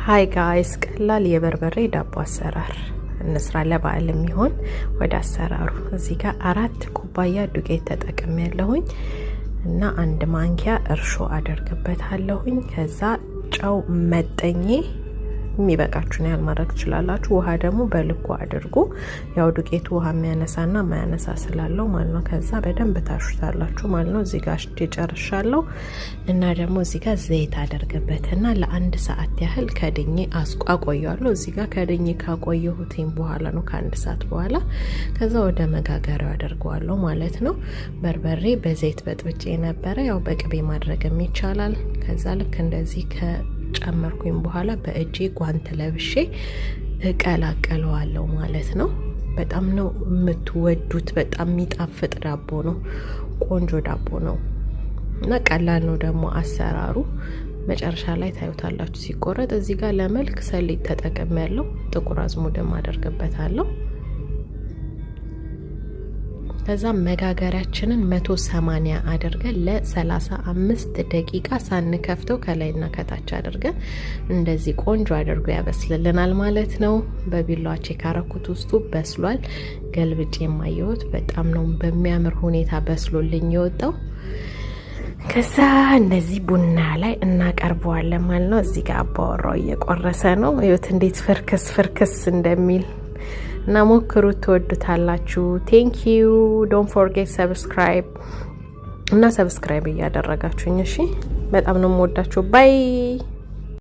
ሃይ ጋይስ ቀላል የበርበሬ ዳቦ አሰራር እንስራ ለበዓል የሚሆን ወደ አሰራሩ እዚህ ጋር 4 ኩባያ ዱቄት ተጠቅሜያለሁኝ እና 1 ማንኪያ እርሾ አደርግበታለሁኝ ከዛ ጨው መጠኜ የሚበቃችሁ ነው ያልማረክ ይችላልላችሁ ውሃ ደግሞ በልኩ አድርጉ ያው ዱቄቱ ውሃ የሚያነሳና ማያነሳ ስላለው ማለት ነው ከዛ በደንብ ታሹታላችሁ ማለት ነው እዚህ ጋር ጨርሻለሁ እና ደግሞ እዚህ ጋር ዘይት አደርግበትና ለ1 ሰዓት ያህል ከድኜ አቆየዋለሁ እዚህ ጋር ከድኜ ካቆየሁትኝ በኋላ ነው ከ1 ሰዓት በኋላ ከዛ ወደ መጋገሪያው አደርገዋለሁ ማለት ነው በርበሬ በዘይት በጥብጬ ነበር ያው በቅቤ ማድረግም ይቻላል ከዛ ልክ እንደዚህ ጨመርኩኝ በኋላ በእጄ ጓንት ለብሼ እቀላቀለዋለሁ ማለት ነው በጣም ነው የምትወዱት በጣም የሚጣፍጥ ዳቦ ነው ቆንጆ ዳቦ ነው እና ቀላል ነው ደግሞ አሰራሩ መጨረሻ ላይ ታዩታላችሁ ሲቆረጥ እዚህ ጋር ለመልክ ሰሊጥ ተጠቅሜያለሁ ጥቁር አዝሙድም አደርግበታለሁ ከዛ መጋገሪያችንን 180 አድርገን ለ35 ደቂቃ ሳንከፍተው ከላይና ከታች አድርገን እንደዚህ ቆንጆ አድርጎ ያበስልልናል ማለት ነው በቢላዋ ቼክ አረኩት ውስጡ በስሏል ገልብጬ የማየውት በጣም ነው በሚያምር ሁኔታ በስሎልኝ የወጣው ከዛ እንደዚህ ቡና ላይ እናቀርበዋለን ማለት ነው እዚህ ጋር አባወራው እየቆረሰ ነው እዩት እንዴት ፍርክስ እንደሚል እና ሞክሩት ተወዱታላችሁ ቴንክ ዩ ዶንት ፎርጌት ሰብስክራይብ እና ሰብስክራይብ እያደረጋችሁኝ እሺ በጣም ነው የምወዳችሁ ባይ